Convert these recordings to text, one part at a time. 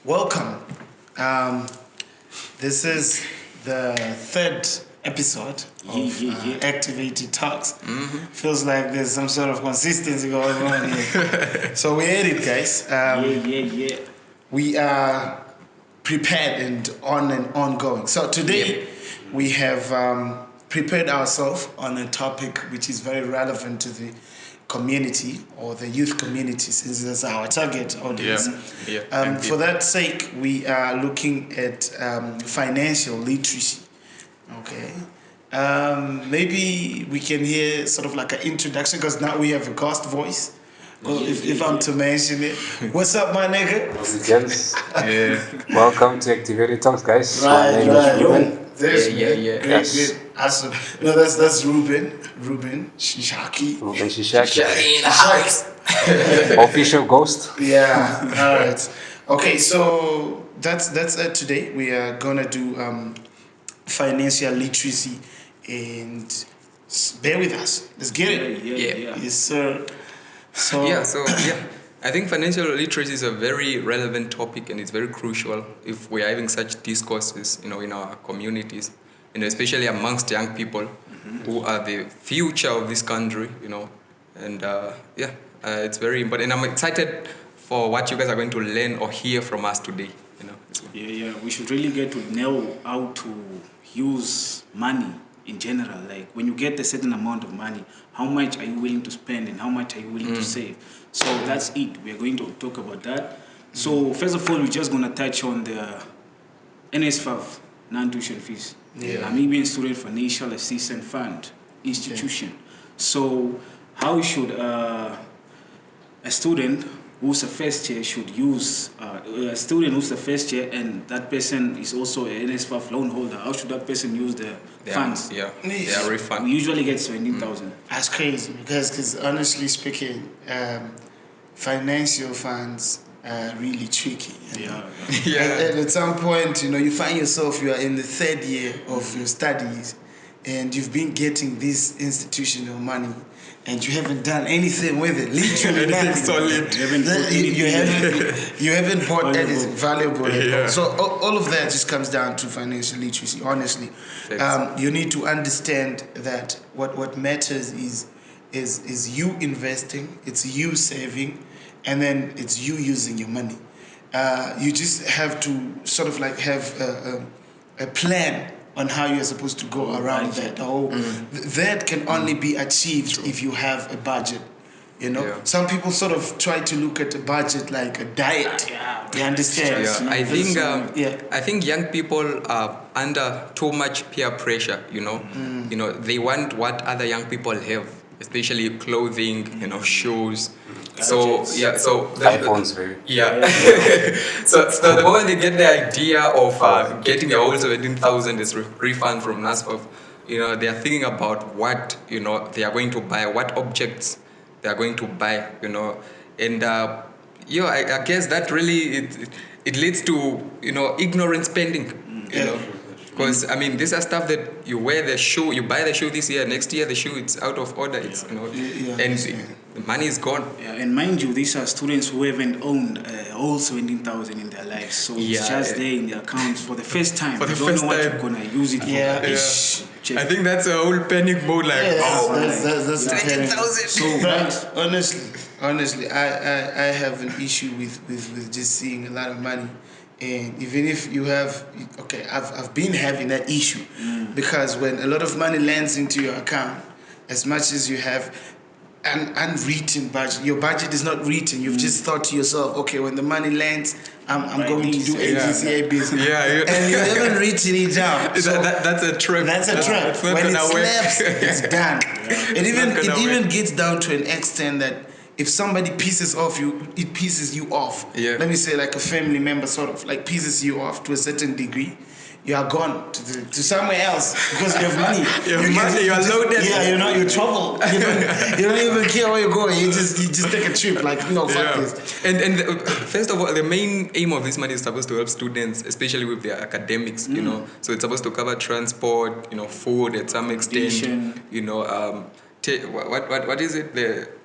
Welcome. This is the third episode of Activated Talks. Feels like there's some sort of consistency going on here. So we're at it, guys. We are prepared and ongoing. So today we have prepared ourselves on a topic which is very relevant to the community or the youth community, since that's our target audience. For that sake, we are looking at financial literacy. Okay. Maybe we can hear sort of like an introduction, because now we have a ghost voice. Well, if I'm to mention it. What's up, my nigga? Gents. Welcome to Activated Talks, guys. Right. Ruben. Great. Awesome. No, that's Ruben Shishaki. Ruben Shishaki. Official ghost. Yeah. All right. Okay, so that's it today. We are gonna do financial literacy, and bear with us. Let's get it. Yes, sir. I think financial literacy is a very relevant topic, and it's very crucial if we are having such discourses, in our communities, especially amongst young people who are the future of this country, and it's very important. And I'm excited for what you guys are going to learn or hear from us today. We should really get to know how to use money in general. Like when you get a certain amount of money, how much are you willing to spend and how much are you willing to save? So that's it. We are going to talk about that. So first of all, we're just going to touch on the NSFAF, non-tuition fees. Namibian Student Financial Assistance Fund institution. So how should a student who's a first year should use, a student who's a first year and that person is also an NSFAF loan holder, how should that person use the funds? Refund. We usually get 17,000. That's crazy, because honestly speaking, financial funds are really tricky. And at some point, you find yourself, you are in the third year of your studies and you've been getting this institutional money, and you haven't done anything with it. Literally nothing. You haven't bought anything valuable at all. So all of that just comes down to financial literacy, honestly. You need to understand that what matters is you investing, it's you saving, and then it's you using your money. You just have to sort of like have a plan on how you're supposed to go around that. That can only be achieved if you have a budget. Some people sort of try to look at a budget like a diet. You understand? I think young people are under too much peer pressure. They want what other young people have, especially clothing, shoes. So iPhones, baby. So the moment they get the idea of getting a whole 17,000 is refund from NSFAF, they are thinking about what they are going to buy, what objects they are going to buy, and I guess that really it leads to ignorant spending, Because these are stuff that you wear the shoe, you buy the shoe this year, next year the shoe it's out of order, and the money is gone. And mind you, these are students who haven't owned all 17,000 in their lives, so it's just there in their accounts for the first time. They don't know what you're gonna use it for. I think that's a whole panic mode, that's 20,000. So honestly, I have an issue with just seeing a lot of money. And even if you have, I've been having that issue because when a lot of money lands into your account, as much as you have an unwritten budget, your budget is not written. You've just thought to yourself, okay, when the money lands, I'm going to do ABCA business. And you haven't written it down. That's a trap. That's a trap. When it snaps, it's done. It even gets down to an extent that if somebody pisses off you, it pisses you off. Let me say, like a family member sort of like pisses you off to a certain degree. You are gone to somewhere else because you have money. You are loaded. You travel. You don't even care where you're going. You just take a trip. Like fuck this. And first of all, the main aim of this money is supposed to help students, especially with their academics. So it's supposed to cover transport, food at some extent. What is it?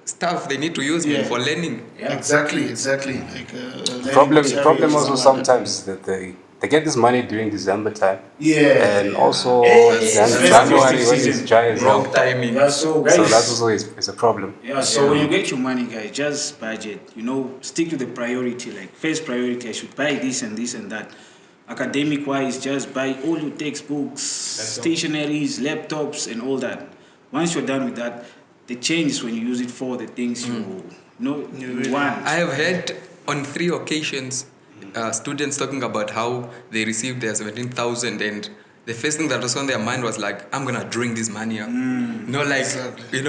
stuff they need to use for learning. Yeah. Exactly. Like problem also sometimes is that they get this money during December time. Yeah. And also It's January when it's dry as well. Wrong timing. Yeah, so guys, So that's also is a problem. yeah, so when you get your money, guys, just budget. Stick to the priority. Like first priority, I should buy this and this and that. Academic wise, just buy all your textbooks, stationaries, laptops, and all that. Once you're done with that, the change is when you use it for the things you want. I have heard on 3 occasions students talking about how they received their 17,000 and the first thing that was on their mind was like, I'm gonna drink this money up. Exactly.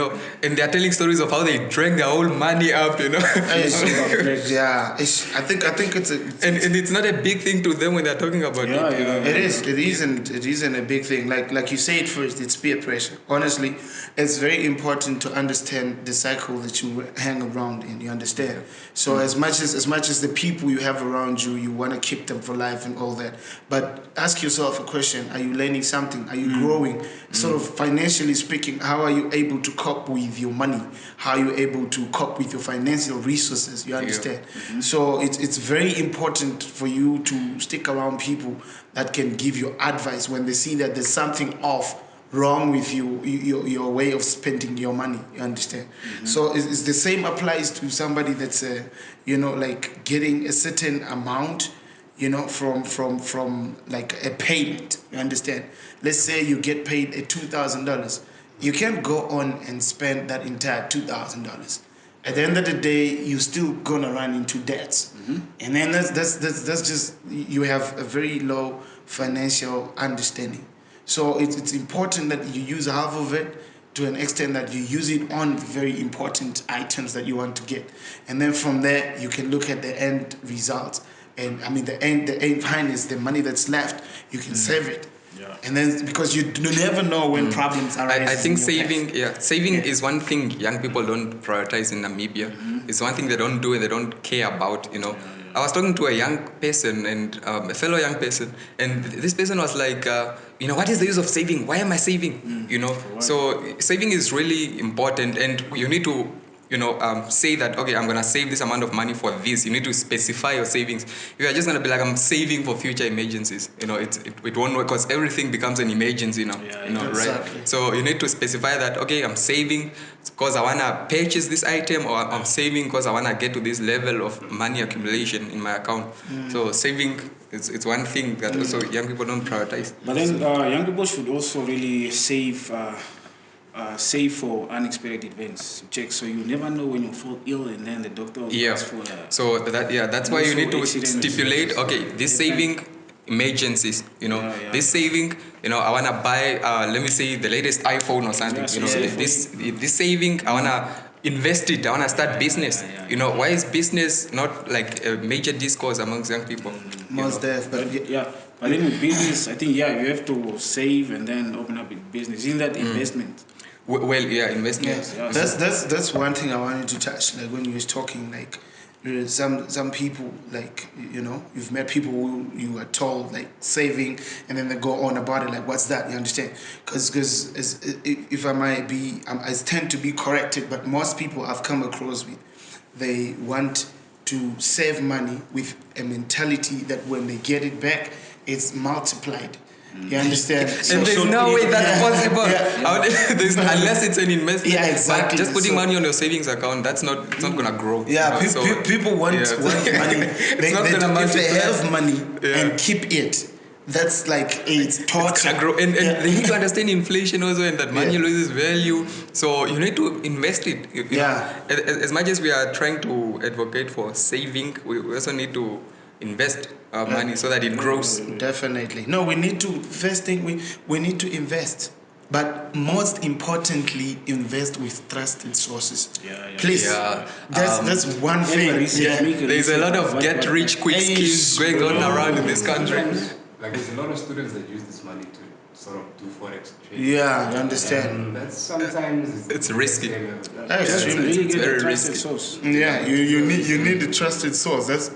And they're telling stories of how they drank their whole money up, Yeah, I think it's and it's not a big thing to them when they're talking about it. It isn't a big thing. Like you said first, it's peer pressure. Honestly, it's very important to understand the cycle that you hang around in. You understand? So as much as the people you have around you, you want to keep them for life and all that. But ask yourself a question: are you learning something? Are you growing? Sort of financially speaking, how are you able to cope with your money? How are you able to cope with your financial resources? You understand? So it's very important for you to stick around people that can give you advice when they see that there's something wrong with your way of spending your money. You understand? So it's the same applies to somebody that's like getting a certain amount from like a payment. You understand? Let's say you get paid $2,000. You can't go on and spend that entire $2,000. At the end of the day, you're still gonna run into debts, and then that's just, you have a very low financial understanding. So it's important that you use half of it to an extent that you use it on very important items that you want to get, and then from there you can look at the end results. And I mean the end behind is the money that's left. You can save it. Yeah. And then because you never know when problems arise. I think saving is one thing young people don't prioritize in Namibia. It's one thing they don't do and they don't care about. I was talking to a young person and a fellow young person, and this person was like, what is the use of saving? Why am I saving? So saving is really important, and you need to say that, okay, I'm going to save this amount of money for this. You need to specify your savings. If you're just going to be like, I'm saving for future emergencies, it won't work, because everything becomes an emergency now, exactly. Right? So you need to specify that, okay, I'm saving because I want to purchase this item, or I'm saving because I want to get to this level of money accumulation in my account. So saving, it's one thing that also young people don't prioritize. But then young people should also really save for unexpected events. Check, so you never know when you fall ill, and then the doctor will ask for. So that's why you need to stipulate. Okay, this saving emergencies. This saving. I wanna buy. Let me say the latest iPhone or something. This saving. I wanna invest it. I wanna start business. Why is business not like a major discourse amongst young people? Most definitely. But then with business, I think you have to save and then open up a business. Isn't that investment? Well, investment. Yeah. That's one thing I wanted to touch. Like when you was talking, like some people, like you've met people who you are told like saving, and then they go on about it like, what's that? You understand? Because if I might be, I tend to be corrected, but most people I've come across with, they want to save money with a mentality that when they get it back, it's multiplied. You understand? And there's no way that's possible. Unless it's an investment. Yeah, exactly. But just putting money on your savings account, it's not gonna grow. Yeah, people want money. If they have money and keep it, that's like it's torture. And they need to understand inflation also, and that money loses value. So you need to invest it. As much as we are trying to advocate for saving, we also need to invest our money so that it grows. Definitely. No, we need to we need to invest. But most importantly, invest with trusted sources. Please. That's one thing. There's a lot of get rich quick schemes going on around in this country. Like there's a lot of students that use this money to sort of do forex trading. Yeah, I understand. That's sometimes it's risky. That's really very trusted risky. source. Yeah, you need the trusted source. That's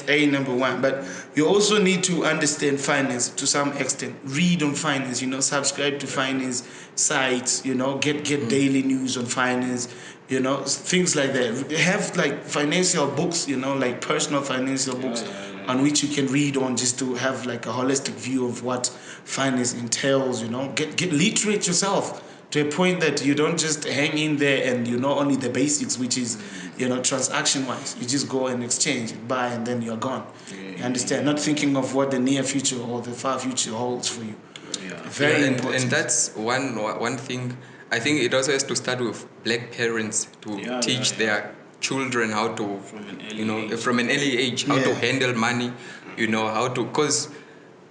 number one. But you also need to understand finance to some extent. Read on finance, subscribe to finance sites, get daily news on finance. things like that. Have like financial books, like personal financial books on which you can read on, just to have like a holistic view of what finance entails. Get literate yourself to a point that you don't just hang in there and you know only the basics, which is transaction wise. You just go and exchange, buy, and then you're gone. You understand? Not thinking of what the near future or the far future holds for you. Very important. And that's one thing. I think it also has to start with black parents to teach their children how to, from an early age, how to handle money, how to, because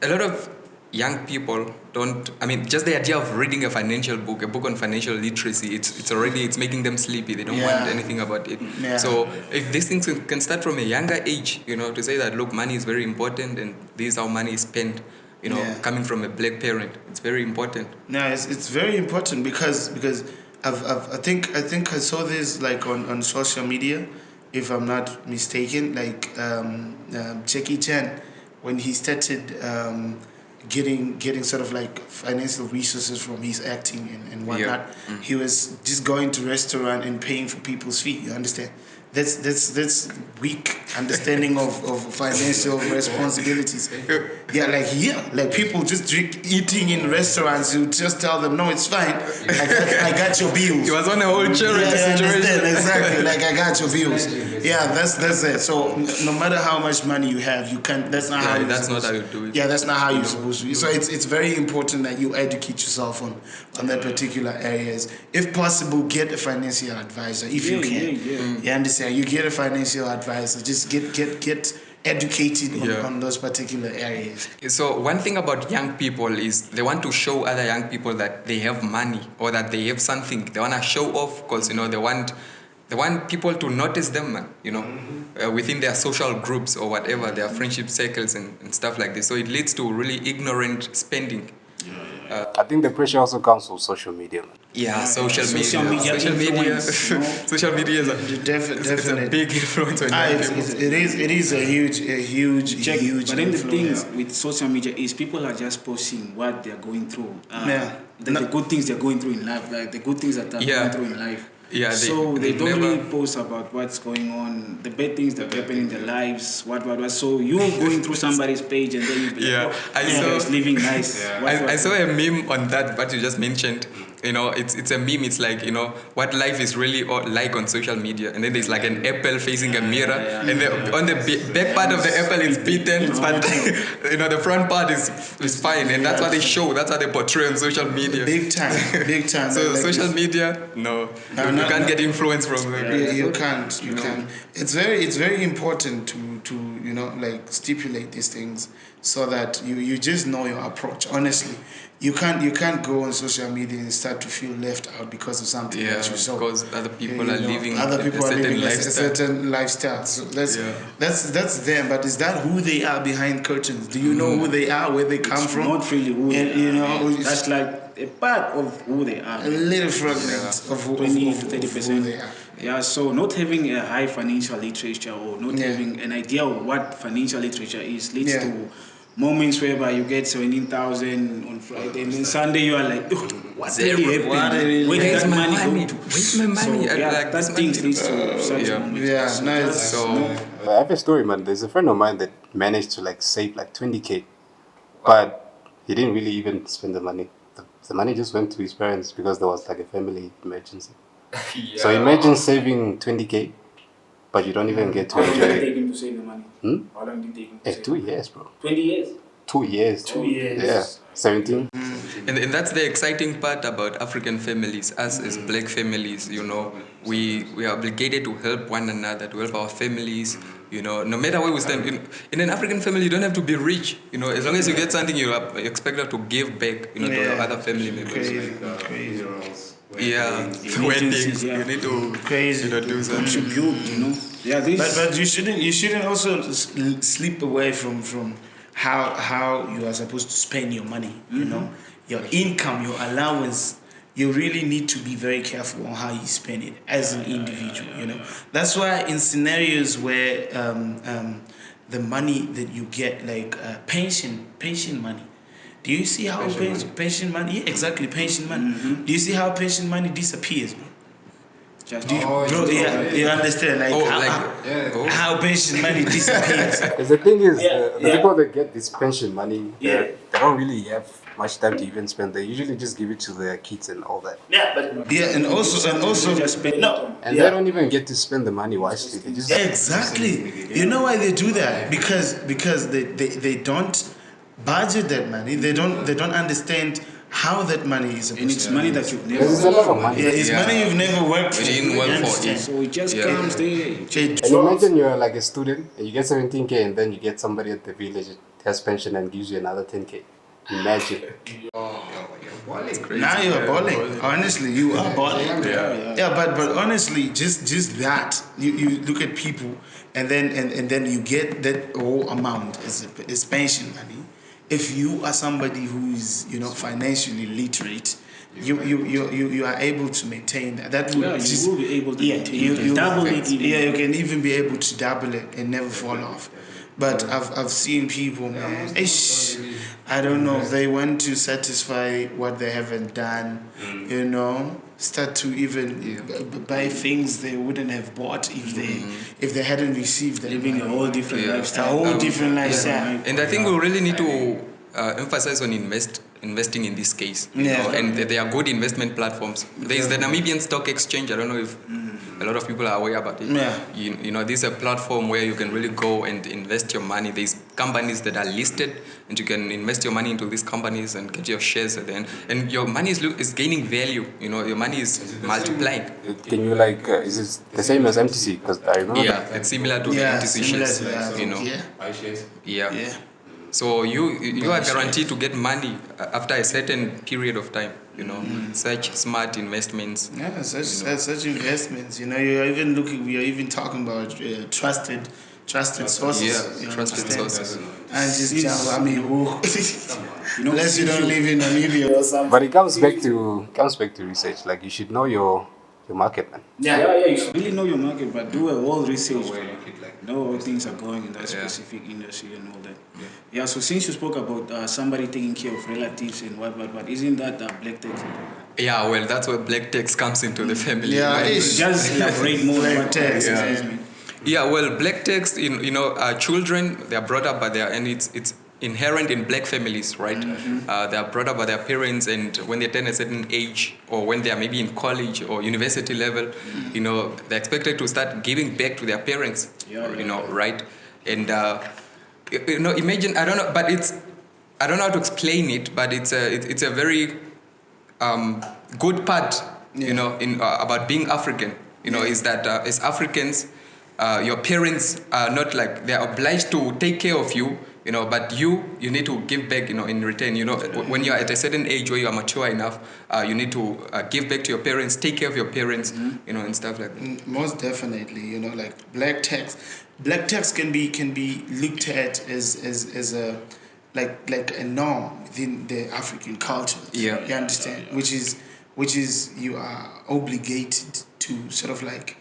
a lot of young people don't, just the idea of reading a book on financial literacy, it's making them sleepy. They don't want anything about it. Yeah. So if these things can start from a younger age, to say that, look, money is very important and this is how money is spent, coming from a black parent, it's very important. Yeah, it's very important because I think I saw this like on social media, if I'm not mistaken, like Jackie Chan, when he started getting sort of like financial resources from his acting and whatnot, he was just going to restaurant and paying for people's fee. You understand? That's weak understanding of financial responsibilities. Like people just eating in restaurants. You just tell them, no, it's fine. I got your bills. He was on a whole charity situation. Exactly. Like I got your bills. Yeah, that's it. So no matter how much money you have, you can't. That's not how. That's not how you do it. Yeah, that's not how you're supposed to. So it's very important that you educate yourself on that particular areas. If possible, get a financial advisor if you can. You understand? You get a financial advisor. Just get educated on those particular areas. So one thing about young people is they want to show other young people that they have money or that they have something. They want to show off because they want people to notice them, within their social groups or whatever, their friendship circles and stuff like this. So it leads to really ignorant spending. I think the pressure also comes from social media. Social media. Social media is a big influence on young people. It is a huge But then the thing influence. with social media is people are just posting what they're going through. The good things they're going through in life, like the good things that they're going through in life. So they don't really post about what's going on, the bad things that happen in their lives, what. So you're going through somebody's page and then you be it's living nice. I saw a meme on that, what you just mentioned. It's a meme. It's like, what life is really like on social media. And then there's like an apple facing a mirror. And on the back part of the apple is beaten, but the front part is fine. And that's what they show. That's how they portray on social media. Big time. So social media, you can't get influence from them. You can't. It's very important to stipulate these things so that you just know your approach. Honestly, you can't go on social media and start to feel left out because of something that you saw. Because other people are living a certain lifestyle. So that's them. But is that who they are behind curtains? Do you know who they are, where they come from? Not really who they are. That's like a part of who they are. A little fragment of 20 to 30%. who they are. Yeah, so not having a high financial literature or not having an idea of what financial literature is leads to moments whereby you get 17,000 on Friday and then Sunday you are like, what really happened? Where did that money go to? Where's my money? So, that thing leads to such moments. Yeah, nice. I have a story, man. There's a friend of mine that managed to save 20K, but he didn't really even spend the money. The money just went to his parents because there was a family emergency. So imagine saving 20K, but you don't even get to enjoy it. How long did it take him to save the money? How long did it take him to save 2 years, bro. 20 years? 2 years. 2 years. Yeah, 17. And that's the exciting part about African families. Us as black families, we are obligated to help one another, to help our families. No matter where we stand. In an African family, you don't have to be rich. As long as you get something, you are expected to give back. To your other family members. Crazy. Weddings. You need to do something. Contribute. But you shouldn't also slip away from how you are supposed to spend your money. Your income, your allowance. You really need to be very careful on how you spend it as an individual. That's why in scenarios where the money that you get, like pension money. Do you see how pension money? Yeah, exactly, pension money. Do you see how pension money disappears, bro? You understand? How pension money disappears. Because the thing is, the people that get this pension money, they don't really have much time to even spend. They usually just give it to their kids and all that. And also just spend And they don't even get to spend the money wisely. They just exactly. You know why they do that? Because they don't budget that money. They don't understand how that money is. And it's money that you've never There's a lot of money. Yeah, it's money you've never worked for. You didn't work for it. So it just comes there. And imagine you're like a student and you get 17K and then you get somebody at the village that has pension and gives you another 10K. Imagine. Now you're balling. Honestly, you are balling. But honestly, just that you look at people and then you get that whole amount is pension money. If you are somebody who is financially literate, you are able to maintain that. That will you will be able to maintain you double it. you can even be able to double it and never fall off. But I've seen people, man. I don't know. They want to satisfy what they haven't done. Start to even buy things they wouldn't have bought if they hadn't received them. Living a whole different lifestyle. A whole different lifestyle. And I think we really need to emphasize on investing in this case. And there are good investment platforms. There is the Namibian Stock Exchange. I don't know if a lot of people are aware about it. This is a platform where you can really go and invest your money. There's companies that are listed, and you can invest your money into these companies and get your shares at the end. And your money is gaining value. Your money is multiplying. Can you is it the same as MTC? Because I remember. Yeah, it's similar to the MTC shares. Yeah. So you are guaranteed to get money after a certain period of time. Such smart investments. Yeah, such investments. We are even talking about trusted sources. Yeah, trusted sources. And just unless you don't live in Namibia or something. But it comes back to research. Like you should know your market, man. Yeah. You should really know your market, but do a whole research. Know how things are going in that specific industry and all that. Yeah. So since you spoke about somebody taking care of relatives and what, isn't that black tax? Yeah, well, that's where black tax comes into the family. Yeah, right? just elaborate more on tax. Yeah, well, black tax, children, they are brought up by and it's inherent in black families, right? They are brought up by their parents, and when they attain a certain age, or when they are maybe in college or university level, they're expected to start giving back to their parents, right? And imagine, I don't know, but I don't know how to explain it, but it's a very good part, about being African. Is that as Africans, your parents are not like they're obliged to take care of you, but you need to give back, in return. When you're at a certain age where you are mature enough, you need to give back to your parents, take care of your parents, and stuff like that. Most definitely, like black tax can be looked at as a like a norm within the African culture. Yeah. You understand? Which is you are obligated to sort of like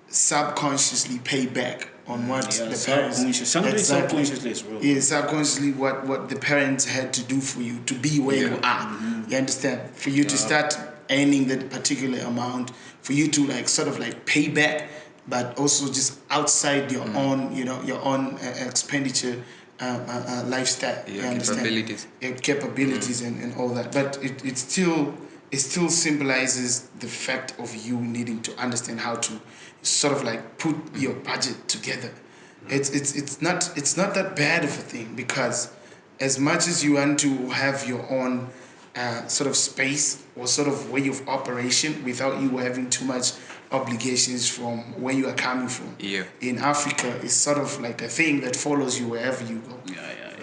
subconsciously pay back on what the parents subconsciously as well. Yeah, subconsciously what the parents had to do for you to be where you are. You understand? For you to start earning that particular amount, for you to sort of pay back, but also just outside your own, your own expenditure lifestyle. Yeah, you understand? Capabilities and all that. But it still symbolizes the fact of you needing to understand how to sort of put your budget together. It's not that bad of a thing, because as much as you want to have your own sort of space or sort of way of operation without you having too much obligations from where you are coming from. Yeah. In Africa, it's sort of like a thing that follows you wherever you go.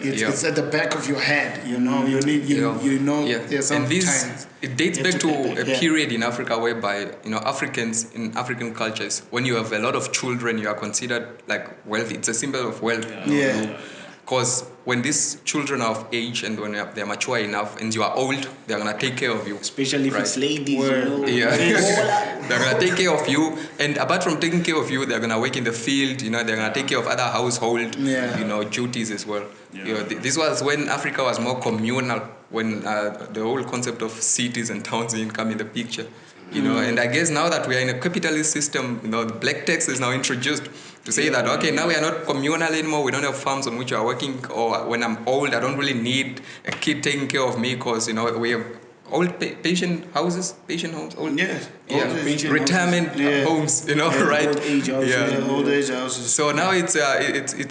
It's at the back of your head, you know. There's some times. It dates back to a period in Africa whereby, Africans in African cultures, when you have a lot of children, you are considered wealthy. It's a symbol of wealth. Because when these children are of age and when they're mature enough and you are old, they're going to take care of you. Especially if it's ladies. They're going to take care of you. And apart from taking care of you, they're going to work in the field. They're going to take care of other household, duties as well. This was when Africa was more communal, when the whole concept of cities and towns didn't come in the picture. You know, and I guess now that we are in a capitalist system, you know, the black tax is now introduced to say that, okay, now we are not communal anymore, we don't have farms on which we are working, or when I'm old, I don't really need a kid taking care of me because, you know, we have old patient homes, old, retirement homes, you know, right? Old age houses, old age houses. So now it's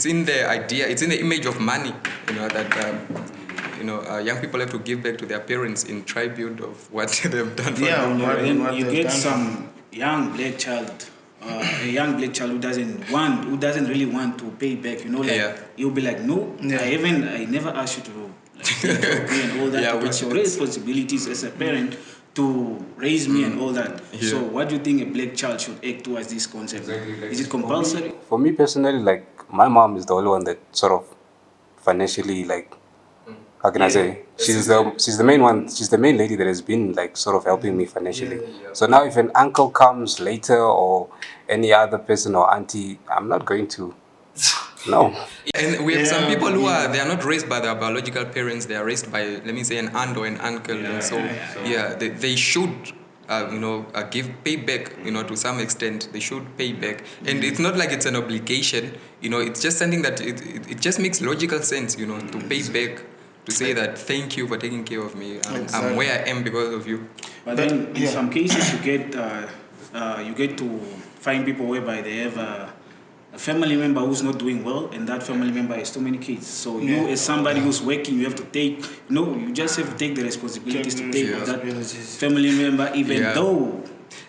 in the idea, it's in the image of money, you know, that young people have to give back to their parents in tribute of what they've done for them. And you get some young black child, a young black child who doesn't really want to pay back. You know, like you'll be like, no, I never asked you to pay and all that. It's your responsibilities as a parent to raise me and all that. Yeah. So, what do you think a black child should act towards this concept? Is it compulsory? For me personally, like my mom is the only one that sort of financially like. How can I say? She's the main one. She's the main lady that has been like sort of helping me financially. So now, if an uncle comes later or any other person or auntie, I'm not going to. No. And we have some people who they are not raised by their biological parents. They are raised by, let me say, an aunt or an uncle. And so they should. Pay back, you know, to some extent. They should pay back. And it's not like it's an obligation, you know, it's just something that it just makes logical sense, you know, to pay back, to say that thank you for taking care of me. I'm where I am because of you. But then in some cases you get to find people whereby they have a family member who's not doing well, and that family member has too many kids. So you, as somebody who's working, you have to take. You just have to take the responsibilities to take of that family member, even though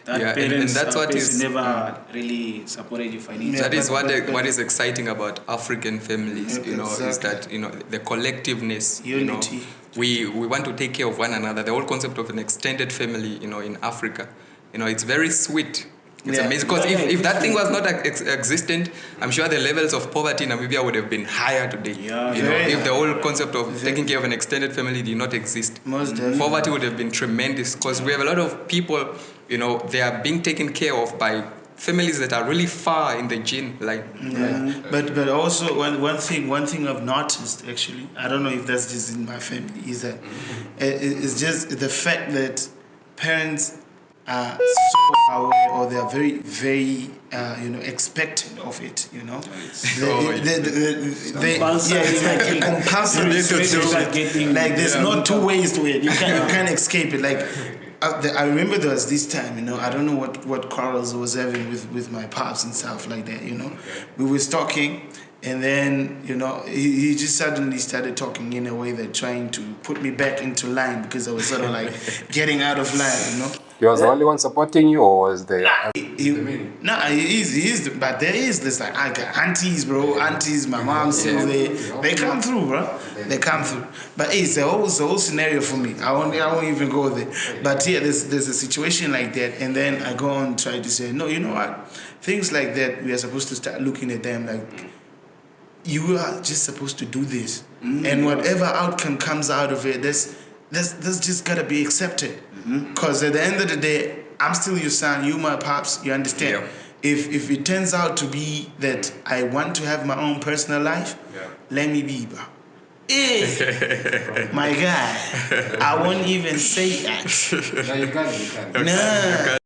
that parents and that's what is never really supported you financially. That is what is exciting about African families. You know, is that, you know, the collectiveness, unity. You know, we want to take care of one another. The whole concept of an extended family, you know, in Africa, you know, it's very sweet. It's amazing, because if that thing was not existent, I'm sure the levels of poverty in Namibia would have been higher today. If the whole concept of taking care of an extended family did not exist, poverty would have been tremendous, because we have a lot of people, you know, they are being taken care of by families that are really far in the gene line. But also one thing I've noticed, actually, I don't know if that's just in my family, is that it's just the fact that parents are so aware, or they are very, very, expectant of it. You know, compulsory. Like there's no two ways to it. You can't escape it. Like I remember there was this time. You know, I don't know what quarrels I was having with my pops and stuff like that. You know, we was talking. And then, you know, he just suddenly started talking in a way that trying to put me back into line, because I was sort of like getting out of line, you know. He was the only one supporting you, or was there? He is. But there is this, like, I got aunties, bro. Aunties, my mom's still there. They come through, bro. They come through. But it's a whole scenario for me. I won't even go there. But yeah, there's a situation like that, and then I go on try to say, no, you know what? Things like that, we are supposed to start looking at them like, you are just supposed to do this, and whatever outcome comes out of it, that's just gotta be accepted. Because at the end of the day, I'm still your son, you my pops. You understand? If it turns out to be that I want to have my own personal life, let me be, bro. My guy, I won't even say that. No, you can't. Nah.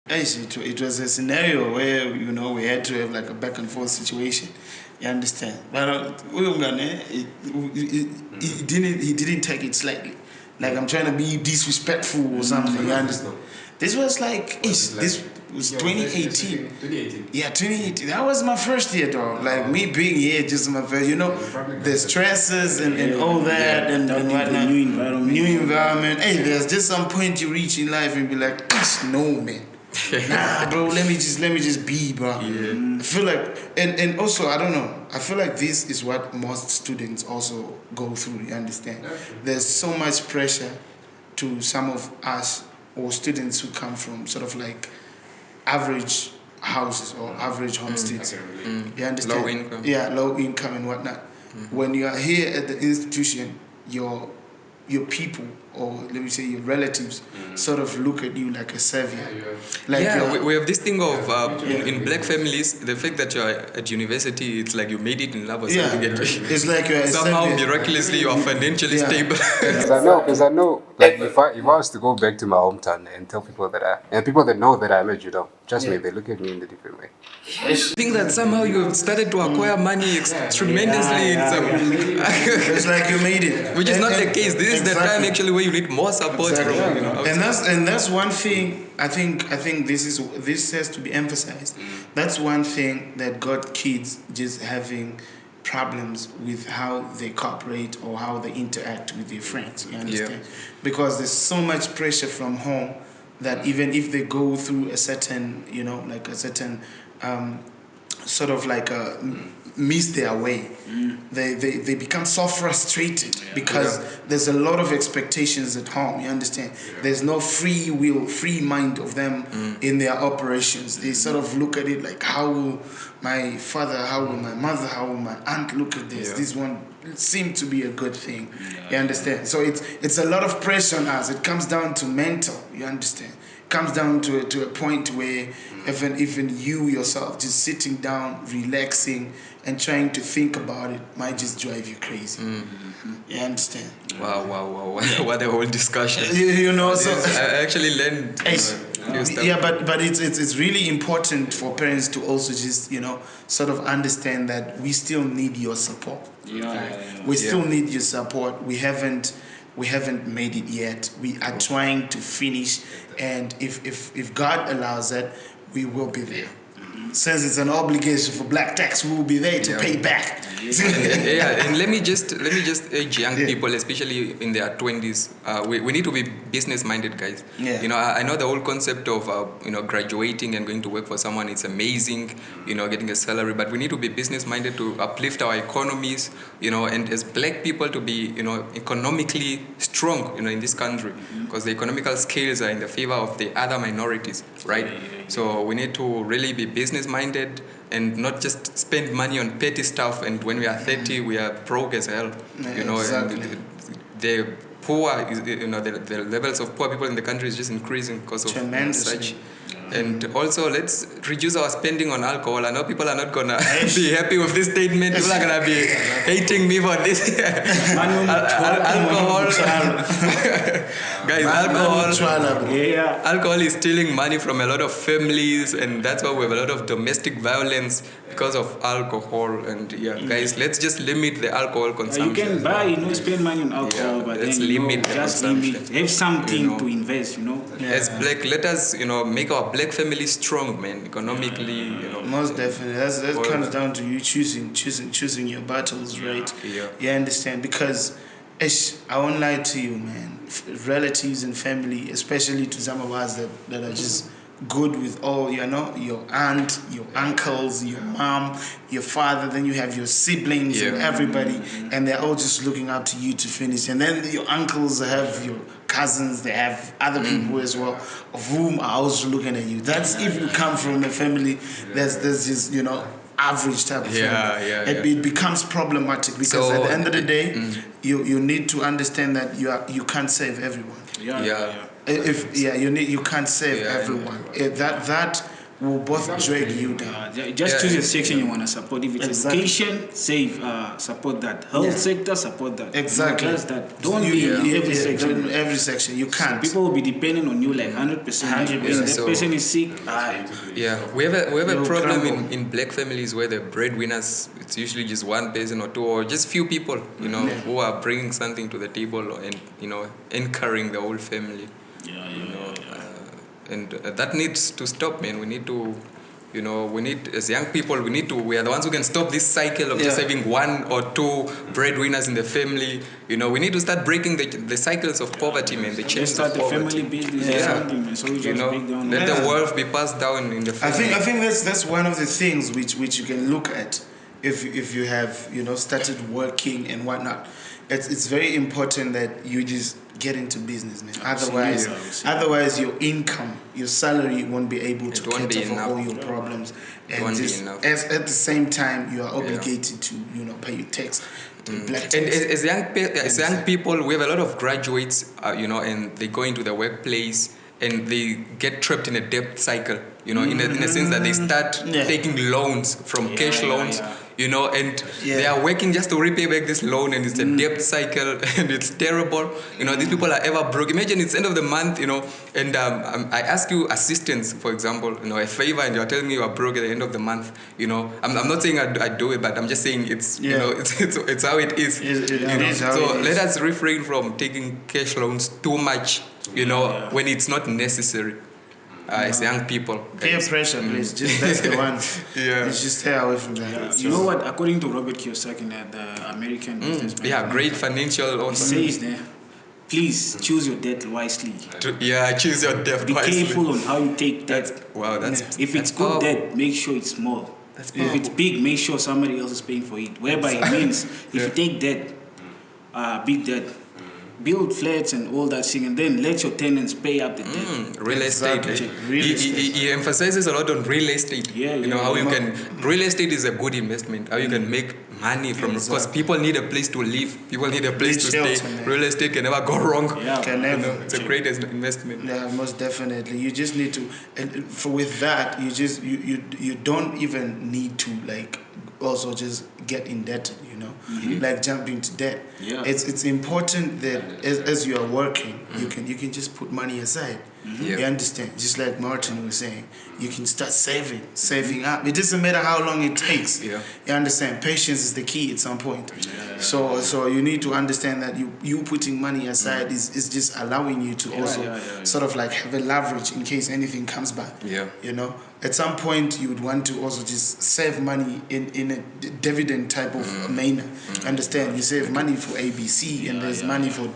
It was a scenario where, you know, we had to have like a back and forth situation. You understand? But he didn't take it slightly. Like I'm trying to be disrespectful or something. You understand? This was like, this was 2018. 2018. Yeah, 2018. That was my first year, dog. Like me being here, just my first, you know, the stresses and all that and whatnot. New environment. Hey, there's just some point you reach in life and be like, no, man. Nah, bro, let me just be, bro. I feel like, and also, I don't know, I feel like this is what most students also go through, you understand? There's so much pressure to some of us, or students who come from sort of like average houses or average homesteads. You understand? Low income. Yeah, low income and whatnot. When you are here at the institution, your people or let me say your relatives sort of look at you like a savior. Like we have this thing of in black families, the fact that you're at university, it's like you made it in love or something. It's like you're somehow miraculously you are financially stable. Because I know, like if I was to go back to my hometown and tell people and people that know that I'm a Judo, trust me, they look at me in a different way. I think that somehow you've started to acquire money tremendously. It's like you made it, which is not the case. This is the time actually where you need more support. And that's one thing. I think this has to be emphasized. That's one thing that got kids just having problems with how they cooperate or how they interact with their friends. You understand? Because there's so much pressure from home that even if they go through a certain, like a certain sort of like miss their way, they become so frustrated because there's a lot of expectations at home. You understand? There's no free will, free mind of them in their operations. They sort of look at it like, how will my father, how will my mother, how will my aunt look at this? This one seemed to be a good thing. You understand? So it's a lot of pressure on us. It comes down to mental. You understand? It comes down to a point where even you yourself just sitting down, relaxing, and trying to think about it might just drive you crazy. You understand? Wow. What a whole discussion. So I actually learned. But it's really important for parents to also just sort of understand that we still need your support. We still need your support. We haven't made it yet. We are trying to finish, and if God allows that, we will be there. Since it's an obligation for black tax, we will be there to pay back. And let me just urge young people, especially in their 20s, we need to be business minded, guys. I know the whole concept of graduating and going to work for someone, it's amazing, getting a salary, but we need to be business minded to uplift our economies, and as black people to be economically strong in this country, because the economical scales are in the favor of the other minorities, right? So we need to really be business minded and not just spend money on petty stuff, and when we are 30 we are broke as hell. Exactly. And the poor the levels of poor people in the country is just increasing because of such. And also, let's reduce our spending on alcohol. I know people are not gonna be happy with this statement. People are gonna be hating me for this. Alcohol, guys, alcohol is stealing money from a lot of families, and that's why we have a lot of domestic violence because of alcohol. And guys, let's just limit the alcohol consumption. You can buy, spend money on alcohol, but let's then limit the consumption. Have something to invest. As black, let us make our black family strong, man, economically. Most definitely. That comes down to you choosing your battles, right? You understand? Because I won't lie to you, man. Relatives and family, especially to some of us that are just good with all, your aunt, your uncles, your mom, your father, then you have your siblings and everybody, and they're all just looking up to you to finish. And then your uncles have your cousins, they have other people as well, of whom are also looking at you. That's if you come from a family that's just, average type of family. It becomes problematic because at the end of the day, you need to understand that you can't save everyone. You can't save everyone. That will both drag you down. Just choose a section you want to support. If it's education, support that. Health sector, support that. Exactly. Just that. Don't be in every section. Every section, you can't. So people will be depending on you like 100%. 100%. When that person is sick, we have a problem in black families where the breadwinners, it's usually just one person or two or just few people, who are bringing something to the table and anchoring the whole family. And that needs to stop, man. We need to, as young people, we are the ones who can stop this cycle of just having one or two breadwinners in the family. We need to start breaking the cycles of poverty, man. The chains of poverty. Family business or something, man. So we just break down. Let the wealth be passed down in the family. I think that's one of the things which you can look at if you have started working and whatnot. It's very important that you just get into business, man. Otherwise your income, your salary won't be able to cater for all your problems. And just at the same time, you are obligated to pay your tax. Black And tax. as young people, we have a lot of graduates, and they go into the workplace and they get trapped in a debt cycle, in a sense that they start taking loans from cash loans, and they are working just to repay back this loan, and it's a debt cycle, and it's terrible. These people are ever broke. Imagine it's end of the month, and I ask you assistance, for example, a favor, and you're telling me you are broke at the end of the month. I'm not saying I do it, but I'm just saying it's it's how it is. Let us refrain from taking cash loans too much, when it's not necessary. As young people, peer pressure, please. That's the one. Just stay away from that. Yeah. You know what? According to Robert Kiyosaki, the American businessman, great financial. He says there, please choose your debt wisely. Choose your debt wisely. Be careful on how you take debt. If it's good debt, make sure it's small. If it's big, make sure somebody else is paying for it. Whereby it means if you take debt, big debt, build flats and all that thing, and then let your tenants pay up the debt. Real estate. He emphasizes a lot on real estate. How you can. Real estate is a good investment. How you can make money from, because people need a place to live. People need a place to stay. Real estate can never go wrong. Can never. It's a great investment. Yeah, most definitely. You just need to, and with that, you don't even need to also just get indebted, like jump into debt. It's important that as you are working, you can just put money aside. You understand? Just like Martin was saying, you can start saving up. It doesn't matter how long it takes. You understand? Patience is the key at some point. So you need to understand that you putting money aside is just allowing you to also sort of have a leverage in case anything comes back. At some point you would want to also just save money in a dividend type of manner. Understand? You save money for ABC, and there's money for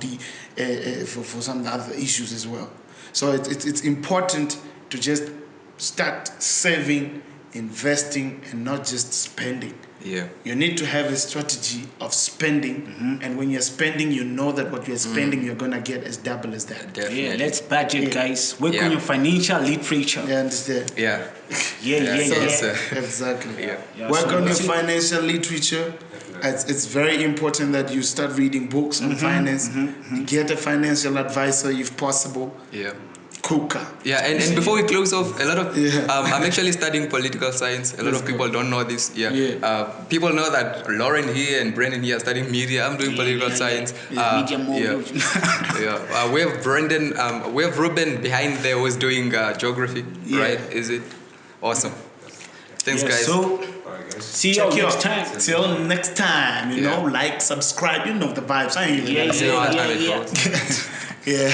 for some other issues as well. So it's important to just start saving, investing, and not just spending. You need to have a strategy of spending, and when you're spending, you know that what you're spending, you're gonna get as double as that. Let's budget, guys. Work on your financial literature. You understand? Exactly. Work on your financial literature. It's very important that you start reading books on finance. Get a financial advisor if possible. Cooker. And before we close off, a lot of I'm actually studying political science. A lot of people don't know this. People know that Lauren here and Brendon here are studying media. I'm doing political science. Media we have Brendon. We have Ruben behind there who's doing geography. Right? Is it awesome? Thanks, guys. So see you next time. Till next time. Like, subscribe. You know the vibes. I ain't even gonna say. Yeah.